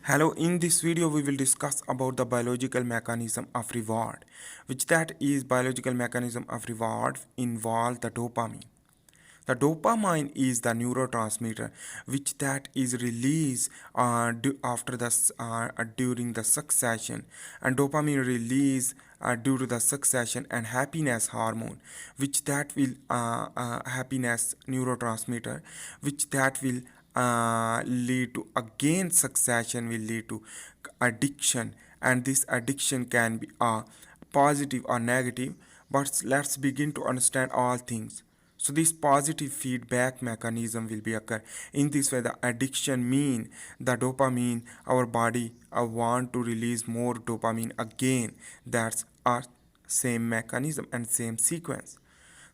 Hello, in this video we will discuss about the biological mechanism of reward, which that is biological mechanism of reward involve the dopamine. The dopamine is the neurotransmitter which that is released after during the succession, and dopamine release due to the succession and happiness hormone, which that will happiness neurotransmitter, which that will lead to again succession will lead to addiction, and this addiction can be positive or negative. But let's begin to understand all things. So this positive feedback mechanism will be occur. In this way, the addiction mean the dopamine, our body want to release more dopamine again. That's our same mechanism and same sequence.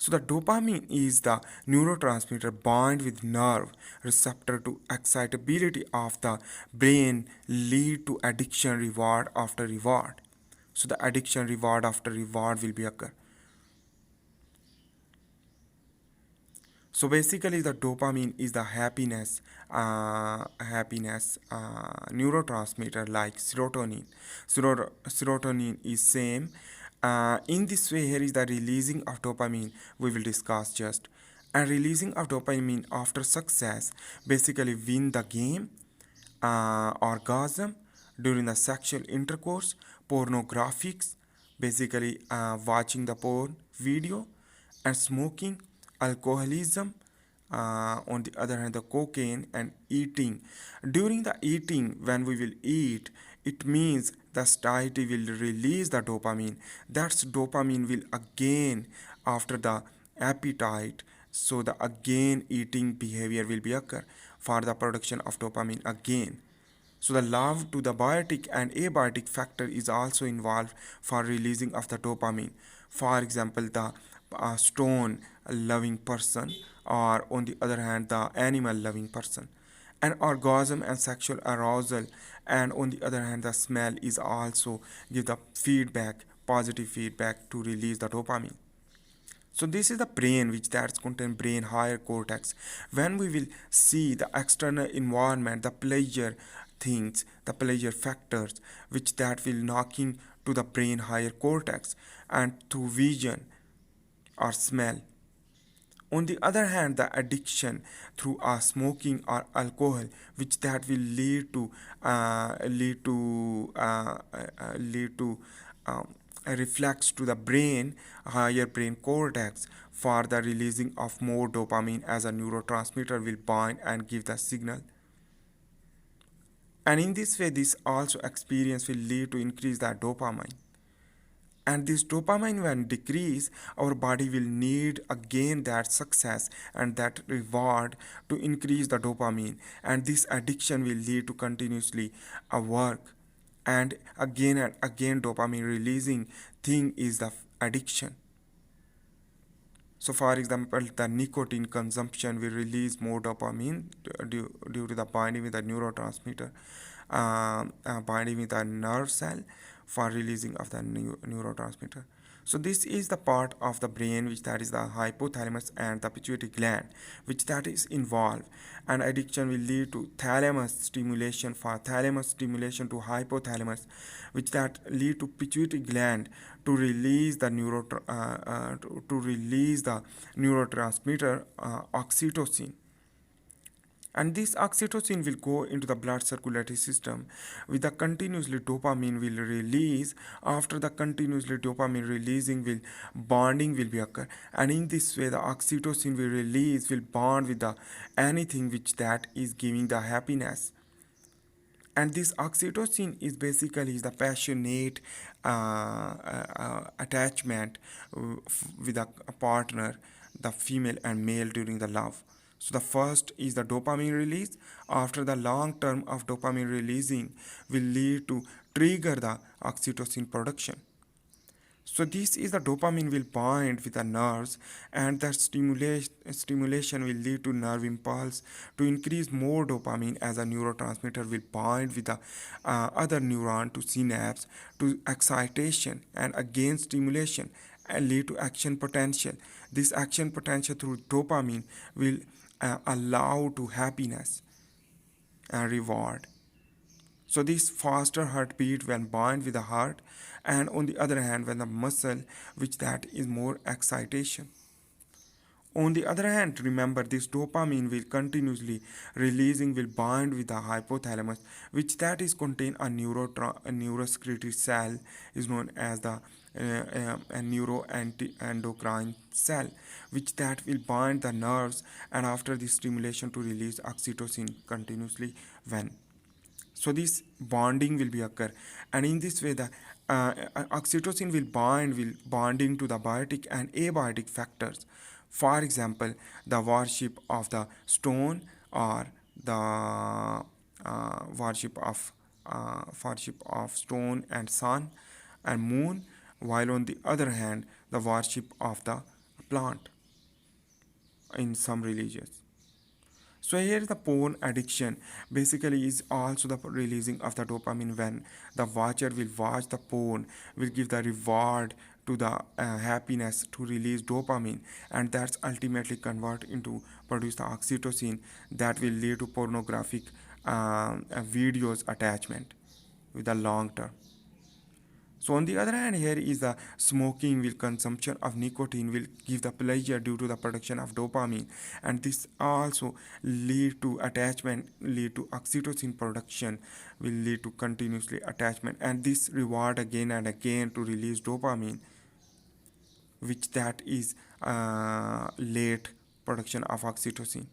So the dopamine is the neurotransmitter bind with nerve receptor to excitability of the brain, lead to addiction reward after reward. So the addiction reward after reward will be occur. So basically, the dopamine is the neurotransmitter like serotonin. Serotonin is same. In this way, here is the releasing of dopamine. We will discuss just, and releasing of dopamine after success. Basically, win the game, orgasm during the sexual intercourse, pornographics, basically watching the porn video, and smoking, alcoholism, on the other hand the cocaine, and eating. During the eating, when we will eat, it means the satiety will release the dopamine. That's dopamine will again after the appetite, so the again eating behavior will be occur for the production of dopamine again. So the love to the biotic and abiotic factor is also involved for releasing of the dopamine. For example, the stone loving person, or on the other hand the animal loving person. An orgasm and sexual arousal, and on the other hand the smell is also give the feedback, positive feedback to release the dopamine. So this is the brain which that's contain brain higher cortex. When we will see the external environment, the pleasure things, the pleasure factors, which that will knocking to the brain higher cortex and to vision or smell. On the other hand, the addiction through smoking or alcohol, which that will lead to reflects to the brain higher brain cortex for the releasing of more dopamine, as a neurotransmitter will bind and give the signal. And in this way, this also experience will lead to increase the dopamine. And this dopamine when decrease, our body will need again that success and that reward to increase the dopamine, and this addiction will lead to continuously a work, and again dopamine releasing thing is the addiction. So for example, the nicotine consumption will release more dopamine due to the binding with the neurotransmitter, binding with the nerve cell for releasing of the neurotransmitter. So this is the part of the brain which that is the hypothalamus and the pituitary gland, which that is involved. And addiction will lead to thalamus stimulation, for thalamus stimulation to hypothalamus, which that lead to pituitary gland to release the to release the neurotransmitter oxytocin. And this oxytocin will go into the blood circulatory system with the continuously dopamine will release. After the continuously dopamine releasing will bonding will be occur, and in this way the oxytocin will release will bond with the anything which that is giving the happiness. And this oxytocin is basically the passionate attachment with a partner, the female and male during the love. So the first is the dopamine release. After the long term of dopamine releasing will lead to trigger the oxytocin production. So this is the dopamine will bind with the nerves, and that stimulation will lead to nerve impulse to increase more dopamine, as a neurotransmitter will bind with the other neuron to synapse to excitation, and again stimulation and lead to action potential. This action potential through dopamine will allow to happiness and reward. So this faster heartbeat when bound with the heart, and on the other hand when the muscle, which that is more excitation. On the other hand, remember this dopamine will continuously releasing will bind with the hypothalamus, which that is contain a a neurosecretory cell is known as the a neuroendocrine cell, which that will bind the nerves and after the stimulation to release oxytocin continuously when. So this bonding will be occur, and in this way the oxytocin will bonding to the biotic and abiotic factors. For example, the worship of the stone or the worship of stone and sun and moon, while on the other hand the worship of the plant in some religions. So here the porn addiction basically is also the releasing of the dopamine when the watcher will watch the porn, will give the reward to the happiness to release dopamine, and that's ultimately convert into produce the oxytocin that will lead to pornographic videos attachment with the long term. So on the other hand, here is the smoking will consumption of nicotine will give the pleasure due to the production of dopamine, and this also lead to attachment, lead to oxytocin production, will lead to continuously attachment, and this reward again and again to release dopamine, which that is late production of oxytocin.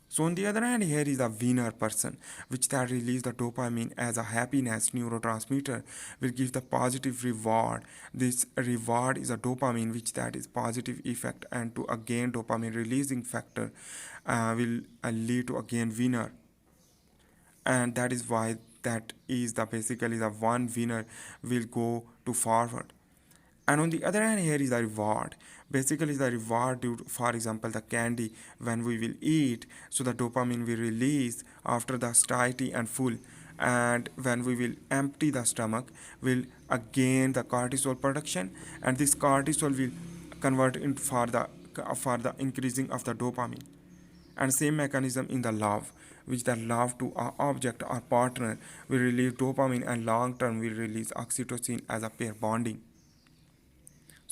So on the other hand, here is a winner person, which that release the dopamine as a happiness neurotransmitter, will give the positive reward. This reward is a dopamine, which that is positive effect, and to again dopamine releasing factor will lead to again winner, and that is why that is the basically the one winner will go to forward. And on the other hand, here is the reward, basically the reward due to, for example, the candy when we will eat, so the dopamine will release after the satiety and full, and when we will empty the stomach will again the cortisol production, and this cortisol will convert into for the increasing of the dopamine. And same mechanism in the love, which the love to our object or partner will release dopamine, and long term will release oxytocin as a pair bonding.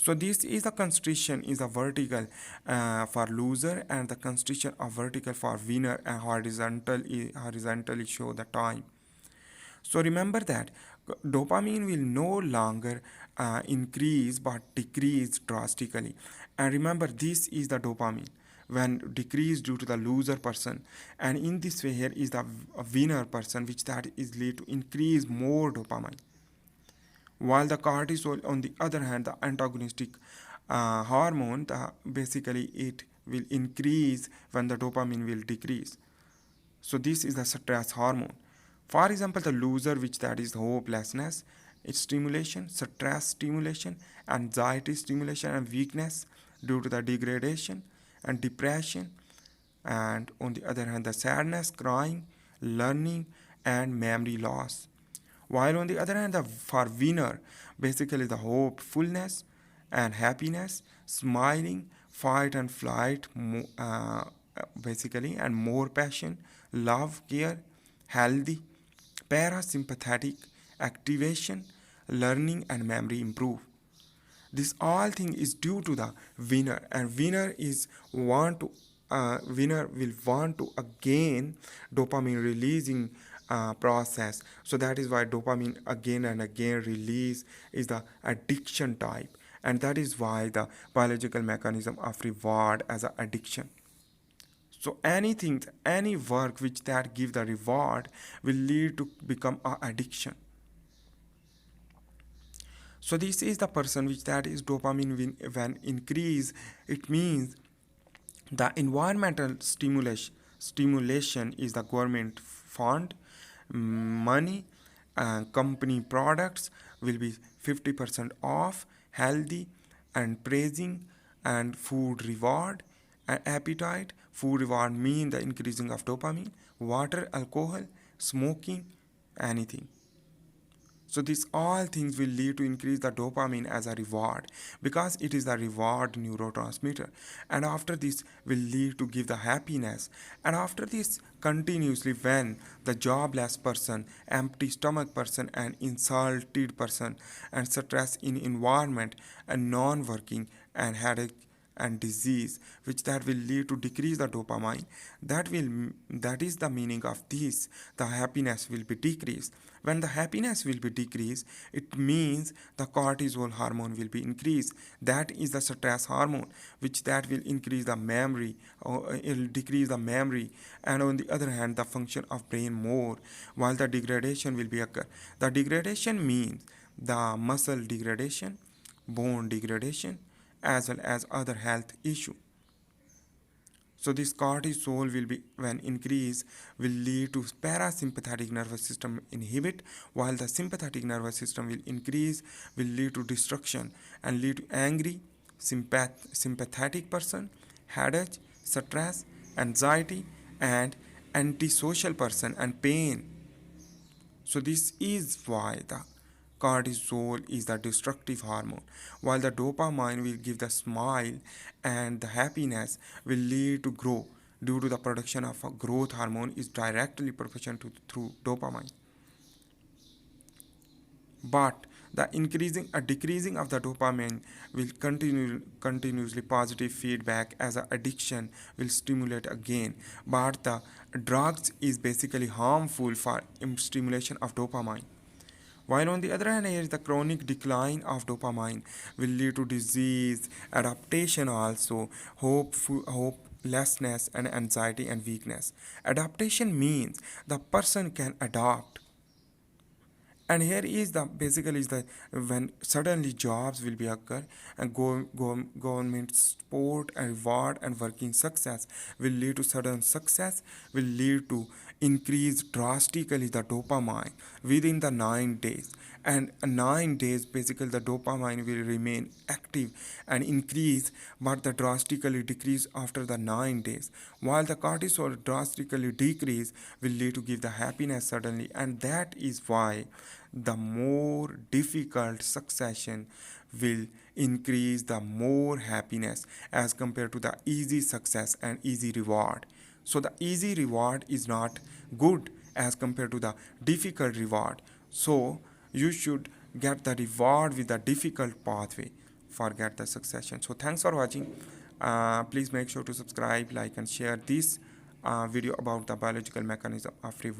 So this is the constriction is a vertical for loser, and the constriction of vertical for winner, and horizontally show the time. So remember that dopamine will no longer increase but decrease drastically. And remember, this is the dopamine when decreased due to the loser person, and in this way here is the winner person, which that is lead to increase more dopamine, while the cortisol on the other hand the antagonistic hormone, basically it will increase when the dopamine will decrease. So this is the stress hormone. For example, the loser, which that is hopelessness, its stimulation, stress stimulation, anxiety stimulation, and weakness due to the degradation and depression, and on the other hand the sadness, crying, learning, and memory loss. While on the other hand, the for winner, basically the hopefulness and happiness, smiling, fight and flight, basically, and more passion, love, care, healthy, parasympathetic, activation, learning, and memory improve. This all thing is due to the winner, and winner will want to again dopamine releasing process. So that is why dopamine again and again release is the addiction type, and that is why the biological mechanism of reward as an addiction. So anything, any work which that give the reward will lead to become a addiction. So this is the person which that is dopamine when increase, it means the environmental stimulation is the government fund, money, company products will be 50% off, healthy and praising, and food reward and appetite. Food reward mean the increasing of dopamine, water, alcohol, smoking, anything. So these all things will lead to increase the dopamine as a reward because it is the reward neurotransmitter. And after this will lead to give the happiness. And after this continuously when the jobless person, empty stomach person and insulted person and stress in environment and non-working and headache and disease which that will lead to decrease the dopamine, that is the meaning of this, the happiness will be decreased. When the happiness will be decreased, it means the cortisol hormone will be increased, that is the stress hormone which that will increase the memory or it will decrease the memory, and on the other hand the function of brain more, while the degradation will be occur. The degradation means the muscle degradation, bone degradation, as well as other health issue. So this cortisol will be when increase will lead to parasympathetic nervous system inhibit, while the sympathetic nervous system will increase will lead to destruction and lead to angry, sympathetic person, headache, stress, anxiety, and antisocial person and pain. So this is why the cortisol is the destructive hormone, while the dopamine will give the smile and the happiness will lead to grow due to the production of a growth hormone is directly proportional to through dopamine. But the increasing or decreasing of the dopamine will continuously positive feedback as a addiction will stimulate again, but the drugs is basically harmful for stimulation of dopamine. While on the other hand, here the chronic decline of dopamine will lead to disease, adaptation also, hopelessness and anxiety and weakness. Adaptation means the person can adapt, and here is the basically is the when suddenly jobs will be occur and government support and reward and working success will lead to sudden success will lead to increase drastically the dopamine within the 9 days, and 9 days basically the dopamine will remain active and increase, but the drastically decrease after the 9 days, while the cortisol drastically decrease will lead to give the happiness suddenly, and that is why the more difficult succession will increase the more happiness as compared to the easy success and easy reward. So the easy reward is not good as compared to the difficult reward. So you should get the reward with the difficult pathway for get the succession. So thanks for watching. Please make sure to subscribe, like and share this video about the biological mechanism of reward.